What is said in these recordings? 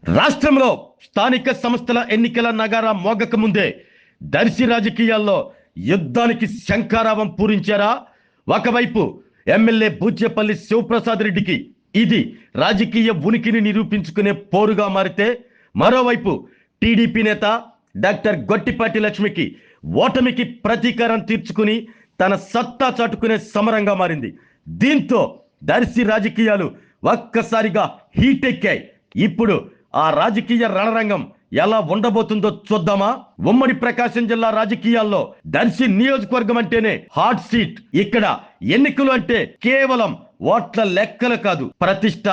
రాష్ట్రంలో స్థానిక సంస్థల ఎన్నికల నగారా మోగక ముందే దర్శి రాజకీయాల్లో యుద్ధానికి శంఖారావం పూరించారా? ఒకవైపు ఎమ్మెల్యే బూచేపల్లి శివప్రసాద్ రెడ్డికి ఇది రాజకీయ ఉనికిని నిరూపించుకునే పోరుగా మారితే, మరోవైపు టీడీపీ నేత డాక్టర్ గొట్టిపాటి లక్ష్మికి ఓటమికి ప్రతీకారం తీర్చుకుని తన సత్తా చాటుకునే సమరంగా మారింది. దీంతో దర్శి రాజకీయాలు ఒక్కసారిగా హీట్ ఎక్కాయి. ఇప్పుడు ఆ రాజకీయ రణరంగం ఎలా ఉండబోతుందో చూద్దామా? ఉమ్మడి ప్రకాశం జిల్లా రాజకీయాల్లో దర్శి నియోజకవర్గం అంటేనే హాట్ సీట్. ఇక్కడ ఎన్నికలు అంటే కేవలం ఓట్ల లెక్కలు కాదు, ప్రతిష్ట,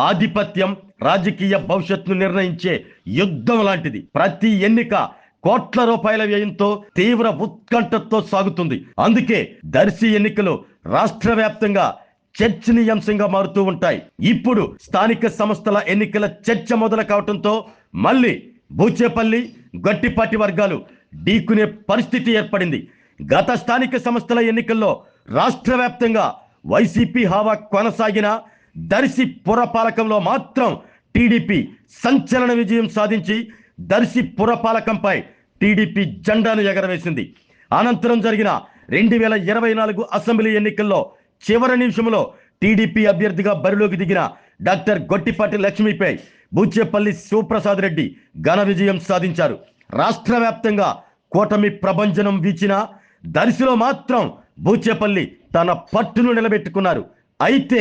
ఆధిపత్యం, రాజకీయ భవిష్యత్తును నిర్ణయించే యుద్ధం లాంటిది. ప్రతి ఎన్నిక కోట్ల రూపాయల వ్యయంతో తీవ్ర ఉత్కంఠతో సాగుతుంది. అందుకే దర్శి ఎన్నికలు రాష్ట్ర వ్యాప్తంగా చర్చనీయాంశంగా మారుతూ ఉంటాయి. ఇప్పుడు స్థానిక సంస్థల ఎన్నికల చర్చ మొదలు కావడంతో మళ్ళీ బూచేపల్లి, గొట్టిపాటి వర్గాలు ఢీకునే పరిస్థితి ఏర్పడింది. గత స్థానిక సంస్థల ఎన్నికల్లో రాష్ట్ర వ్యాప్తంగా వైసీపీ హవా కొనసాగిన దర్శి పురపాలకంలో మాత్రం టీడీపీ సంచలన విజయం సాధించి దర్శి పురపాలకంపై టీడీపీ జెండాను ఎగరవేసింది. అనంతరం జరిగిన 2024 అసెంబ్లీ ఎన్నికల్లో చివరి నిమిషంలో టీడీపీ అభ్యర్థిగా బరిలోకి దిగిన డాక్టర్ గొట్టిపాటి లక్ష్మిపై బూచేపల్లి శివప్రసాద్ రెడ్డి ఘన విజయం సాధించారు. రాష్ట్ర వ్యాప్తంగా కూటమి ప్రభంజనం వీచిన దర్శిలో మాత్రం బూచేపల్లి తన పట్టును నిలబెట్టుకున్నారు. అయితే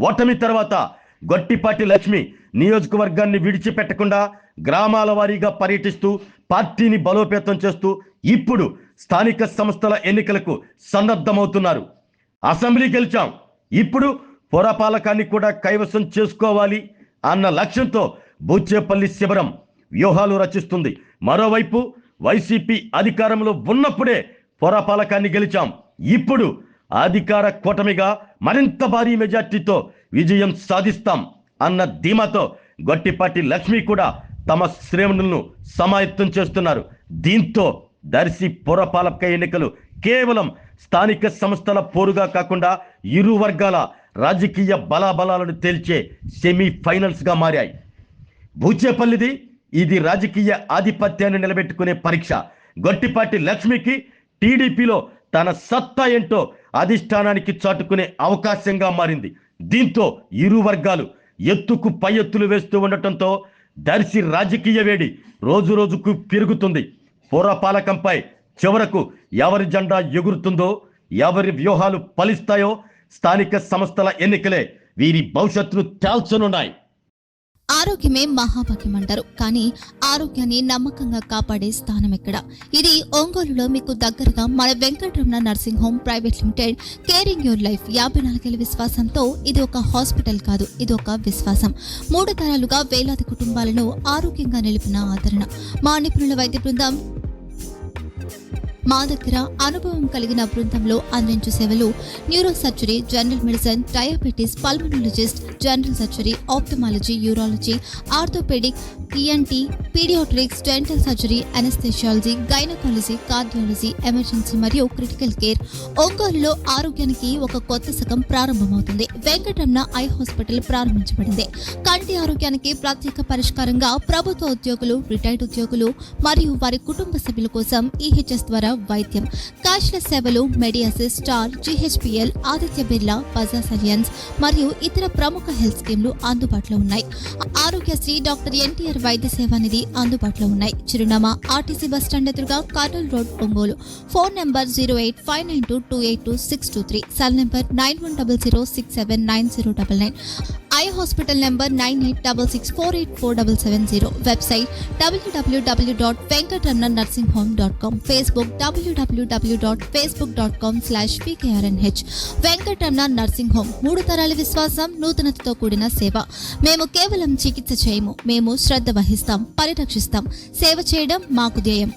ఓటమి తర్వాత గొట్టిపాటి లక్ష్మి నియోజకవర్గాన్ని విడిచిపెట్టకుండా గ్రామాల వారీగా పర్యటిస్తూ పార్టీని బలోపేతం చేస్తూ ఇప్పుడు స్థానిక సంస్థల ఎన్నికలకు సన్నద్ధమవుతున్నారు. అసెంబ్లీ గెలిచాం, ఇప్పుడు పురపాలకాన్ని కూడా కైవసం చేసుకోవాలి అన్న లక్ష్యంతో బూచేపల్లి శిబిరం వ్యూహాలు రచిస్తుంది. మరోవైపు వైసీపీ అధికారంలో ఉన్నప్పుడే పురపాలకాన్ని గెలిచాం, ఇప్పుడు అధికార కూటమిగా మరింత భారీ మెజార్టీతో విజయం సాధిస్తాం అన్న ధీమాతో గొట్టిపాటి లక్ష్మి కూడా తమ శ్రేణులను సమాయత్తం చేస్తున్నారు. దీంతో దర్శి పురపాలక ఎన్నికలు కేవలం స్థానిక సంస్థల పోరుగా కాకుండా ఇరు వర్గాల రాజకీయ బలాబలాలను తేల్చే సెమీఫైనల్స్ గా మారాయి. బూచేపల్లిది ఇది రాజకీయ ఆధిపత్యాన్ని నిలబెట్టుకునే పరీక్ష. గొట్టిపాటి లక్ష్మికి టీడీపీలో తన సత్తా ఏంటో అధిష్టానానికి చాటుకునే అవకాశంగా మారింది. దీంతో ఇరు వర్గాలు ఎత్తుకు పై ఎత్తులు వేస్తూ ఉండటంతో దర్శి రాజకీయ వేడి రోజు రోజుకు పెరుగుతుంది. పురపాలకంపై చివరకు ఎవరి జెండా ఎగురుతుందో, ఎవరి వ్యూహాలు ఫలిస్తాయో స్థానిక సంస్థల ఎన్నికలే వీరి భవిష్యత్తును తేల్చనున్నాయి. ఆరోగ్యమే మహాభాగ్యం అంటారు, కానీ ఆరోగ్యాన్ని నమ్మకంగా కాపాడే స్థానం ఎక్కడ? ఇది ఒంగోలులో మీకు దగ్గరగా మన Venkataramana nursing home private limited. Caring your life 54 విశ్వాసంతో ఇది ఒక హాస్పిటల్ కాదు, ఇది ఒక విశ్వాసం. 3 తరాలుగా వేలాది కుటుంబాలను ఆరోగ్యంగా నిలిపిన ఆదరణ. మా నిపుణుల వైద్య బృందం మా దగ్గర అనుభవం కలిగిన బృందంలో అందించే సేవలు neuro surgery, general medicine, diabetes, pulmonologist, general surgery, ophthalmology, urology, orthopaedic, ENT, paediatrics, dental surgery, anaesthesiology, gynaecology, cardiology, emergency మరియు క్రిటికల్ కేర్. ఒంగోలులో ఆరోగ్యానికి ఒక కొత్త శకం ప్రారంభమవుతుంది. వెంకటరమణ ఐ హాస్పిటల్ ప్రారంభించబడింది. కంటి ఆరోగ్యానికి ప్రత్యేక పరిష్కారంగా ప్రభుత్వ ఉద్యోగులు, రిటైర్డ్ ఉద్యోగులు మరియు వారి కుటుంబ సభ్యుల కోసం ఈహెచ్ఎస్ ద్వారా వైద్యం, క్యాష్లెస్ సేవలు, మెడియాసిస్, స్టార్, జీహెచ్పిఎల్, ఆదిత్య బిర్లా, బజాజ్ అలియన్స్ మరియు ఇతర ప్రముఖ హెల్త్ స్కీమ్లు అందుబాటులో ఉన్నాయి. ఆరోగ్యశ్రీ, డాక్టర్ ఎన్టీఆర్ వైద్య సేవా నిధి అందుబాటులో ఉన్నాయి. చిరునామా ఆర్టీసీ బస్టాండ్ ఎదురుగా, Kurnool road, Ongole. Phone number 08592282623, cell number 9100679099, eye hospital number 9866484770, website www.venkatramanarsinghome.com, Facebook www.facebook.com/pkrnh. Venkataramana nursing home, 3 తరాల విశ్వాసం, నూతనతతో కూడిన సేవ. మేము కేవలం చికిత్స చేయము, మేము శ్రద్ధ వహిస్తాం, పరిరక్షిస్తాం. సేవ చేయడం మాకు ధ్యేయం.